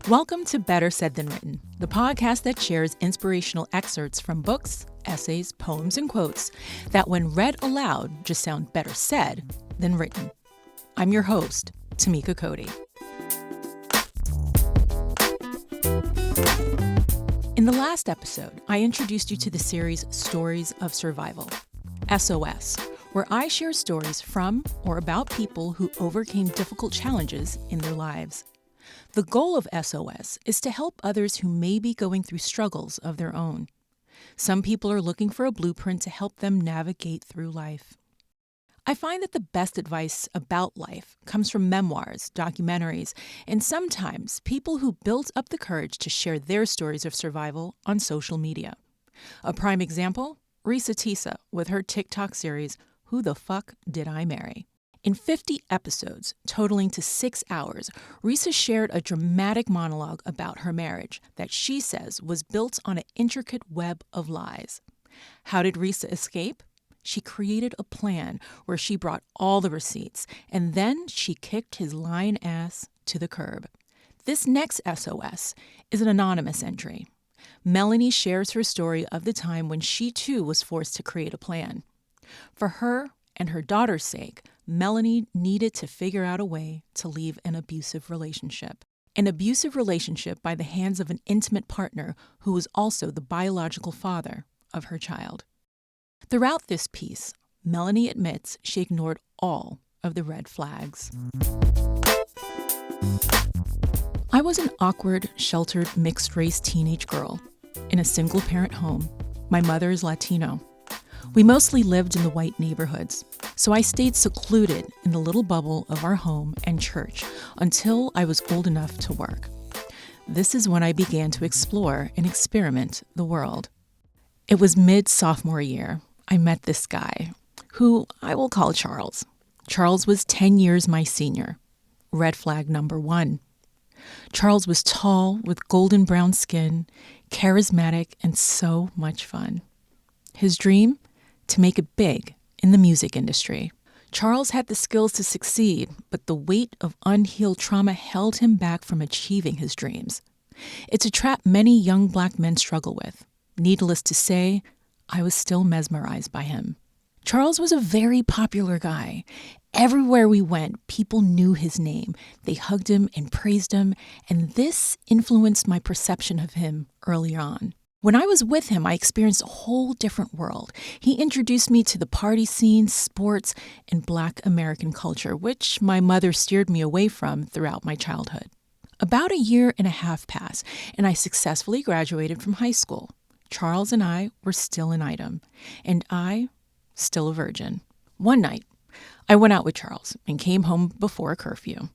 Welcome to Better Said Than Written, the podcast that shares inspirational excerpts from books, essays, poems, and quotes that, when read aloud, just sound better said than written. I'm your host, Tamika Cody. In the last episode, I introduced you to the series Stories of Survival, S.O.S, where I share stories from or about people who overcame difficult challenges in their lives. The goal of S.O.S is to help others who may be going through struggles of their own. Some people are looking for a blueprint to help them navigate through life. I find that the best advice about life comes from memoirs, documentaries, and sometimes people who built up the courage to share their stories of survival on social media. A prime example, Risa Tisa with her TikTok series, Who the Fuck Did I Marry? In 50 episodes, totaling to 6 hours, Risa shared a dramatic monologue about her marriage that she says was built on an intricate web of lies. How did Risa escape? She created a plan where she brought all the receipts, and then she kicked his lying ass to the curb. This next SOS is an anonymous entry. Melanie shares her story of the time when she too was forced to create a plan. For her and her daughter's sake, Melanie needed to figure out a way to leave an abusive relationship. An abusive relationship by the hands of an intimate partner who was also the biological father of her child. Throughout this piece, Melanie admits she ignored all of the red flags. I was an awkward, sheltered, mixed-race teenage girl in a single-parent home. My mother is Latino. We mostly lived in the white neighborhoods, so I stayed secluded in the little bubble of our home and church until I was old enough to work. This is when I began to explore and experiment the world. It was mid-sophomore year. I met this guy, who I will call Charles. Charles was 10 years my senior. Red flag number 1. Charles was tall with golden brown skin, charismatic, and so much fun. His dream? To make it big in the music industry. Charles had the skills to succeed, but the weight of unhealed trauma held him back from achieving his dreams. It's a trap many young Black men struggle with. Needless to say, I was still mesmerized by him. Charles was a very popular guy. Everywhere we went, people knew his name. They hugged him and praised him, and this influenced my perception of him early on. When I was with him, I experienced a whole different world. He introduced me to the party scene, sports, and Black American culture, which my mother steered me away from throughout my childhood. About a year and a half passed, and I successfully graduated from high school. Charles and I were still an item, and I, still a virgin. One night, I went out with Charles and came home before a curfew.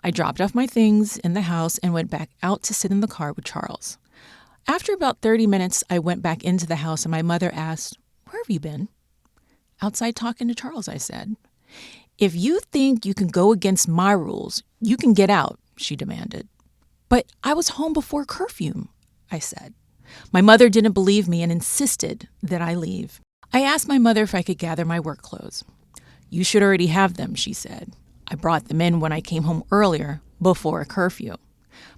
I dropped off my things in the house and went back out to sit in the car with Charles. After about 30 minutes, I went back into the house and my mother asked, "Where have you been?" "Outside talking to Charles," I said. "If you think you can go against my rules, you can get out," she demanded. "But I was home before curfew," I said. My mother didn't believe me and insisted that I leave. I asked my mother if I could gather my work clothes. "You should already have them," she said. "I brought them in when I came home earlier, before a curfew."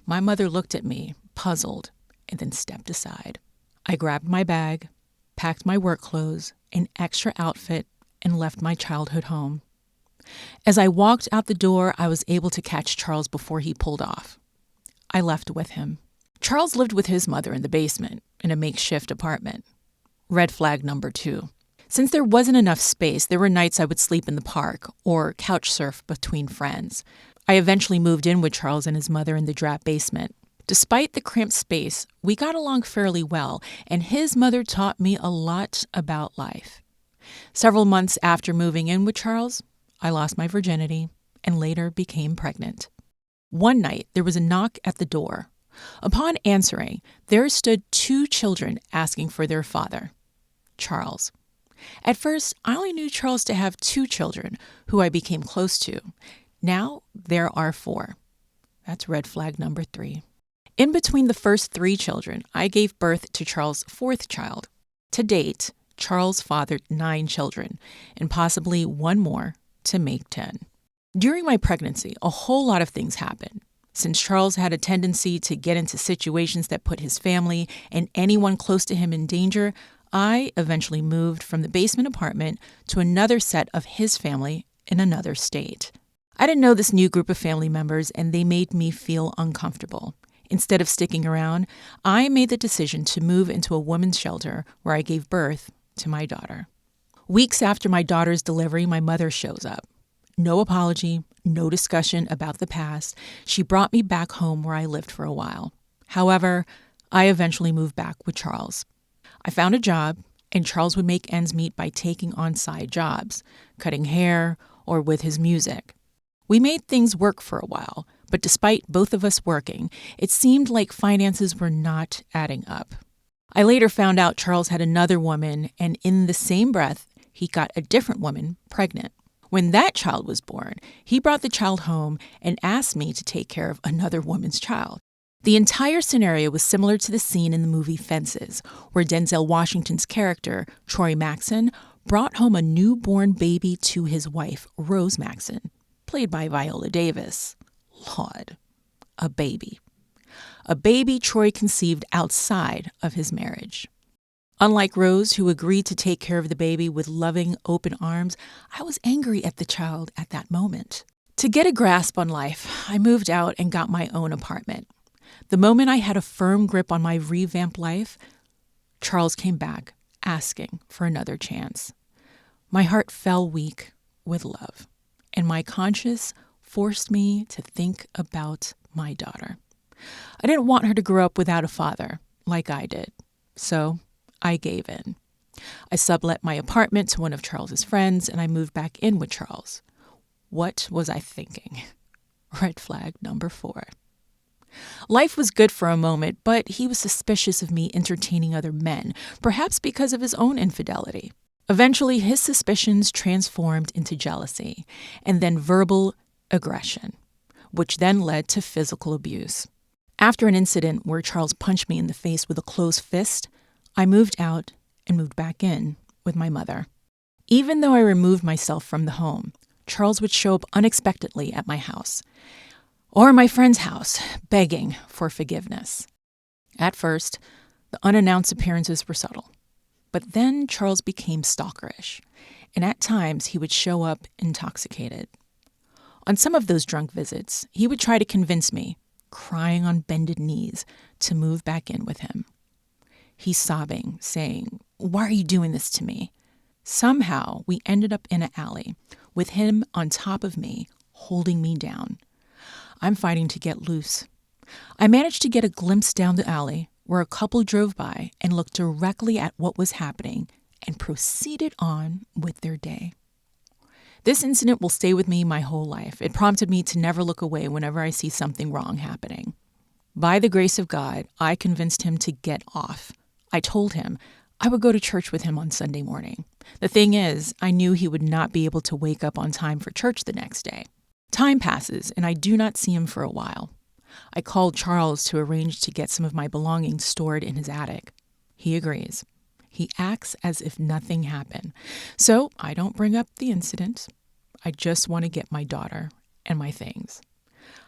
My mother looked at me, puzzled, and then stepped aside. I grabbed my bag, packed my work clothes, an extra outfit, and left my childhood home. As I walked out the door, I was able to catch Charles before he pulled off. I left with him. Charles lived with his mother in the basement, in a makeshift apartment. Red flag number 2. Since there wasn't enough space, there were nights I would sleep in the park or couch surf between friends. I eventually moved in with Charles and his mother in the drap basement. Despite the cramped space, we got along fairly well, and his mother taught me a lot about life. Several months after moving in with Charles, I lost my virginity and later became pregnant. One night, there was a knock at the door. Upon answering, there stood 2 children asking for their father, Charles. At first, I only knew Charles to have 2 children, who I became close to. Now, there are 4. That's red flag number 3. In between the first 3 children, I gave birth to Charles' 4th child. To date, Charles fathered 9 children, and possibly 1 more to make 10. During my pregnancy, a whole lot of things happened. Since Charles had a tendency to get into situations that put his family and anyone close to him in danger, I eventually moved from the basement apartment to another set of his family in another state. I didn't know this new group of family members, and they made me feel uncomfortable. Instead of sticking around, I made the decision to move into a women's shelter where I gave birth to my daughter. Weeks after my daughter's delivery, my mother shows up. No apology, no discussion about the past. She brought me back home where I lived for a while. However, I eventually moved back with Charles. I found a job, and Charles would make ends meet by taking on side jobs, cutting hair, or with his music. We made things work for a while, but despite both of us working, it seemed like finances were not adding up. I later found out Charles had another woman, and in the same breath, he got a different woman pregnant. When that child was born, he brought the child home and asked me to take care of another woman's child. The entire scenario was similar to the scene in the movie Fences, where Denzel Washington's character, Troy Maxson, brought home a newborn baby to his wife, Rose Maxson, played by Viola Davis. Lord, a baby. A baby Troy conceived outside of his marriage. Unlike Rose, who agreed to take care of the baby with loving, open arms, I was angry at the child at that moment. To get a grasp on life, I moved out and got my own apartment. The moment I had a firm grip on my revamped life, Charles came back, asking for another chance. My heart fell weak with love, and my conscience forced me to think about my daughter. I didn't want her to grow up without a father, like I did, so I gave in. I sublet my apartment to one of Charles's friends, and I moved back in with Charles. What was I thinking? Red flag number 4. Life was good for a moment, but he was suspicious of me entertaining other men, perhaps because of his own infidelity. Eventually, his suspicions transformed into jealousy, and then verbal aggression, which then led to physical abuse. After an incident where Charles punched me in the face with a closed fist, I moved out and moved back in with my mother. Even though I removed myself from the home, Charles would show up unexpectedly at my house or my friend's house, begging for forgiveness. At first, the unannounced appearances were subtle, but then Charles became stalkerish, and at times he would show up intoxicated. On some of those drunk visits, he would try to convince me, crying on bended knees, to move back in with him. He's sobbing, saying, "Why are you doing this to me?" Somehow, we ended up in an alley, with him on top of me, holding me down. I'm fighting to get loose. I managed to get a glimpse down the alley, where a couple drove by and looked directly at what was happening and proceeded on with their day. This incident will stay with me my whole life. It prompted me to never look away whenever I see something wrong happening. By the grace of God, I convinced him to get off. I told him I would go to church with him on Sunday morning. The thing is, I knew he would not be able to wake up on time for church the next day. Time passes, and I do not see him for a while. I called Charles to arrange to get some of my belongings stored in his attic. He agrees. He acts as if nothing happened. So I don't bring up the incident. I just want to get my daughter and my things.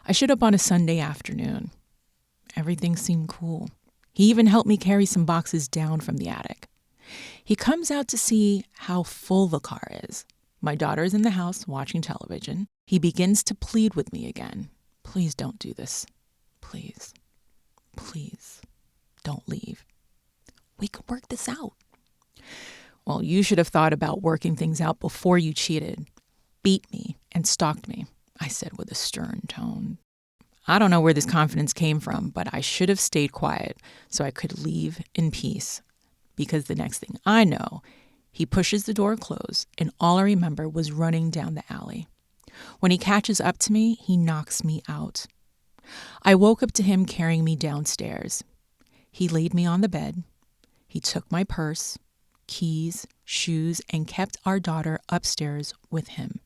I showed up on a Sunday afternoon. Everything seemed cool. He even helped me carry some boxes down from the attic. He comes out to see how full the car is. My daughter is in the house watching television. He begins to plead with me again. Please don't do this. Please. Please don't leave. We can work this out. Well, you should have thought about working things out before you cheated, beat me, and stalked me, I said with a stern tone. I don't know where this confidence came from, but I should have stayed quiet so I could leave in peace. Because the next thing I know, he pushes the door closed, and all I remember was running down the alley. When he catches up to me, he knocks me out. I woke up to him carrying me downstairs. He laid me on the bed. He took my purse, keys, shoes, and kept our daughter upstairs with him.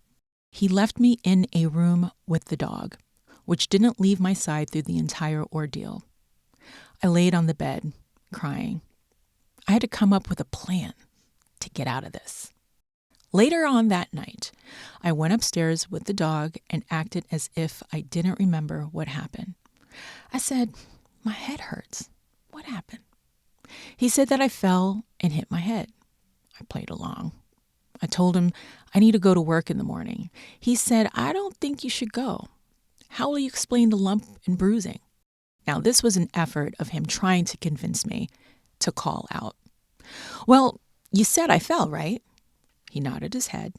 He left me in a room with the dog, which didn't leave my side through the entire ordeal. I laid on the bed, crying. I had to come up with a plan to get out of this. Later on that night, I went upstairs with the dog and acted as if I didn't remember what happened. I said, "My head hurts. What happened?" He said that I fell and hit my head. I played along. I told him I need to go to work in the morning. He said, "I don't think you should go. How will you explain the lump and bruising?" Now, this was an effort of him trying to convince me to call out. "Well, you said I fell, right?" He nodded his head,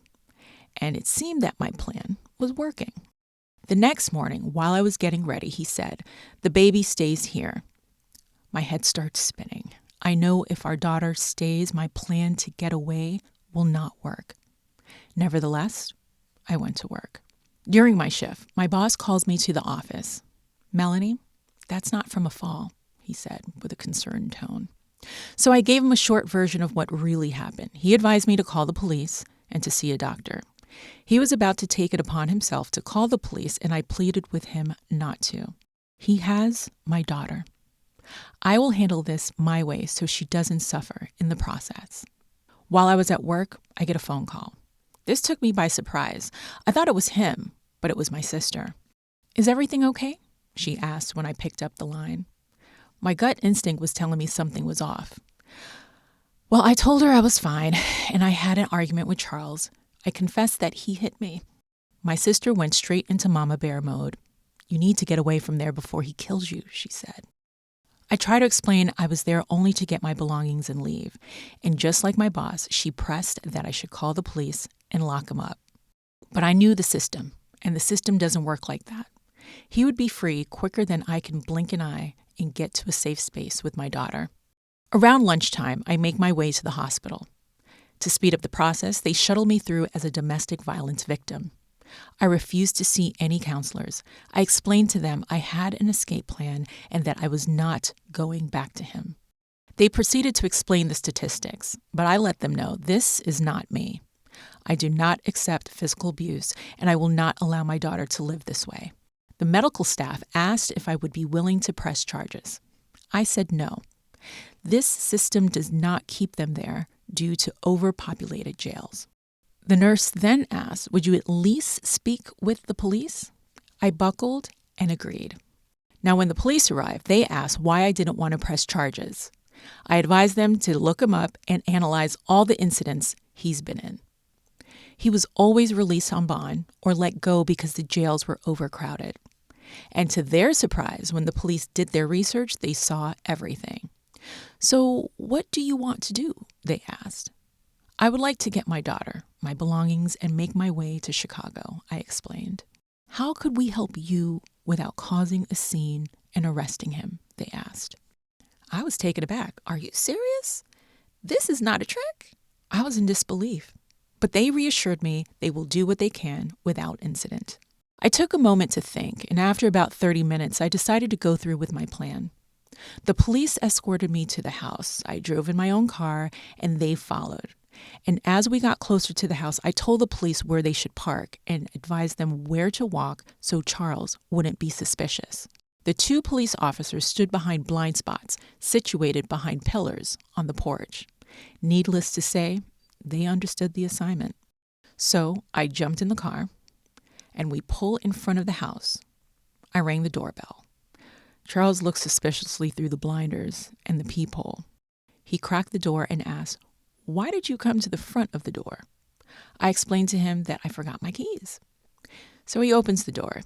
and it seemed that my plan was working. The next morning, while I was getting ready, he said, "The baby stays here." My head starts spinning. I know if our daughter stays, my plan to get away will not work. Nevertheless, I went to work. During my shift, my boss calls me to the office. "Melanie, that's not from a fall," he said with a concerned tone. So I gave him a short version of what really happened. He advised me to call the police and to see a doctor. He was about to take it upon himself to call the police, and I pleaded with him not to. He has my daughter. I will handle this my way so she doesn't suffer in the process. While I was at work, I get a phone call. This took me by surprise. I thought it was him, but it was my sister. "Is everything okay?" she asked when I picked up the line. My gut instinct was telling me something was off. Well, I told her I was fine, and I had an argument with Charles. I confessed that he hit me. My sister went straight into Mama Bear mode. "You need to get away from there before he kills you," she said. I tried to explain I was there only to get my belongings and leave, and just like my boss, she pressed that I should call the police and lock him up. But I knew the system, and the system doesn't work like that. He would be free quicker than I can blink an eye and get to a safe space with my daughter. Around lunchtime, I make my way to the hospital. To speed up the process, they shuttle me through as a domestic violence victim. I refused to see any counselors. I explained to them I had an escape plan and that I was not going back to him. They proceeded to explain the statistics, but I let them know this is not me. I do not accept physical abuse, and I will not allow my daughter to live this way. The medical staff asked if I would be willing to press charges. I said no. This system does not keep them there due to overpopulated jails. The nurse then asked, "Would you at least speak with the police?" I buckled and agreed. Now, when the police arrived, they asked why I didn't want to press charges. I advised them to look him up and analyze all the incidents he's been in. He was always released on bond or let go because the jails were overcrowded. And to their surprise, when the police did their research, they saw everything. "So what do you want to do?" they asked. "I would like to get my daughter, my belongings, and make my way to Chicago," I explained. "How could we help you without causing a scene and arresting him?" they asked. I was taken aback. "Are you serious? This is not a trick?" I was in disbelief. But they reassured me they will do what they can without incident. I took a moment to think, and after about 30 minutes, I decided to go through with my plan. The police escorted me to the house. I drove in my own car, and they followed. And as we got closer to the house, I told the police where they should park and advised them where to walk so Charles wouldn't be suspicious. The two police officers stood behind blind spots situated behind pillars on the porch. Needless to say, they understood the assignment. So I jumped in the car, and we pull in front of the house. I rang the doorbell. Charles looked suspiciously through the blinders and the peephole. He cracked the door and asked, "Why did you come to the front of the door?" I explained to him that I forgot my keys. So he opens the door.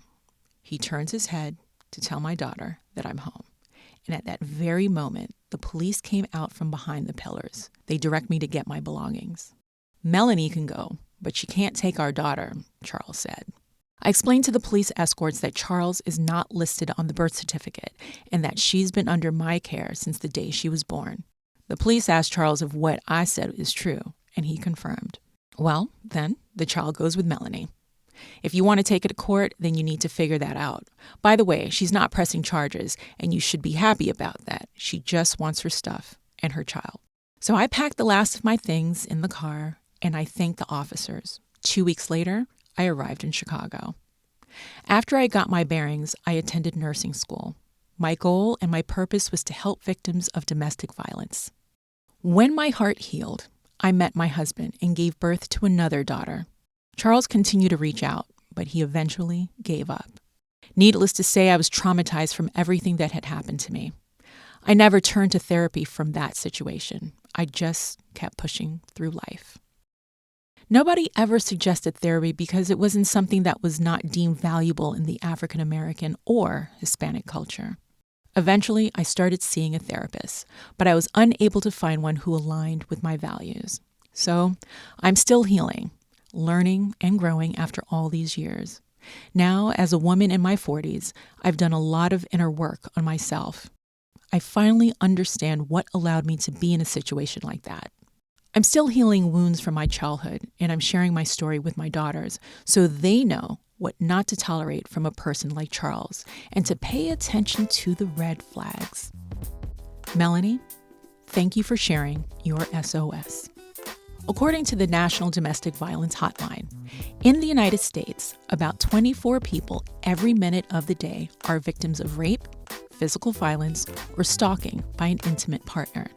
He turns his head to tell my daughter that I'm home. And at that very moment, the police came out from behind the pillars. They direct me to get my belongings. "Melanie can go, but she can't take our daughter," Charles said. I explained to the police escorts that Charles is not listed on the birth certificate and that she's been under my care since the day she was born. The police asked Charles if what I said is true, and he confirmed. "Well, then, the child goes with Melanie. If you want to take it to court, then you need to figure that out. By the way, she's not pressing charges, and you should be happy about that. She just wants her stuff and her child." So I packed the last of my things in the car, and I thanked the officers. 2 weeks later, I arrived in Chicago. After I got my bearings, I attended nursing school. My goal and my purpose was to help victims of domestic violence. When my heart healed, I met my husband and gave birth to another daughter. Charles continued to reach out, but he eventually gave up. Needless to say, I was traumatized from everything that had happened to me. I never turned to therapy from that situation. I just kept pushing through life. Nobody ever suggested therapy because it wasn't something that was not deemed valuable in the African American or Hispanic culture. Eventually, I started seeing a therapist, but I was unable to find one who aligned with my values. So, I'm still healing, learning, and growing after all these years. Now, as a woman in my 40s, I've done a lot of inner work on myself. I finally understand what allowed me to be in a situation like that. I'm still healing wounds from my childhood, and I'm sharing my story with my daughters so they know what not to tolerate from a person like Charles and to pay attention to the red flags. Melanie, thank you for sharing your SOS. According to the National Domestic Violence Hotline, in the United States, about 24 people every minute of the day are victims of rape, physical violence, or stalking by an intimate partner.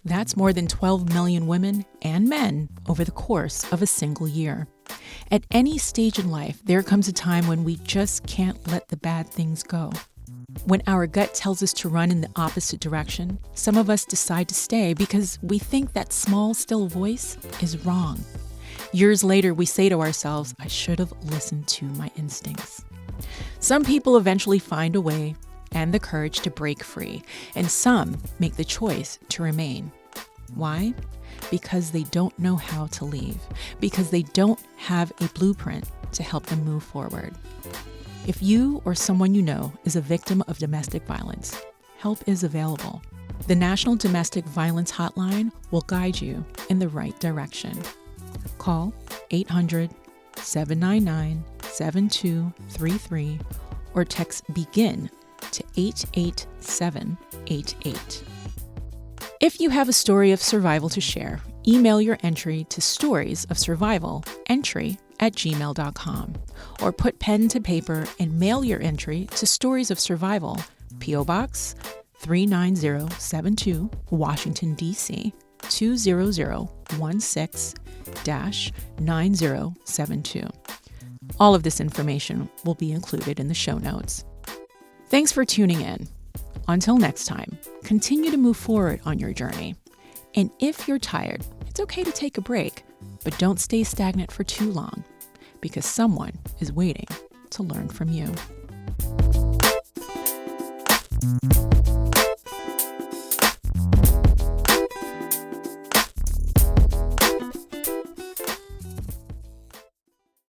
That's more than 12 million women and men over the course of a single year. At any stage in life, there comes a time when we just can't let the bad things go. When our gut tells us to run in the opposite direction, some of us decide to stay because we think that small, still voice is wrong. Years later, we say to ourselves, I should have listened to my instincts. Some people eventually find a way and the courage to break free, and some make the choice to remain. Why? Because they don't know how to leave, because they don't have a blueprint to help them move forward. If you or someone you know is a victim of domestic violence, help is available. The National Domestic Violence Hotline will guide you in the right direction. Call 800-799-7233 or text BEGIN to 88788. If you have a story of survival to share, email your entry to storiesofsurvivalentry@gmail.com or put pen to paper and mail your entry to Stories of Survival, P.O. Box 39072, Washington, D.C. 20016-9072. All of this information will be included in the show notes. Thanks for tuning in. Until next time, continue to move forward on your journey. And if you're tired, it's okay to take a break, but don't stay stagnant for too long, because someone is waiting to learn from you.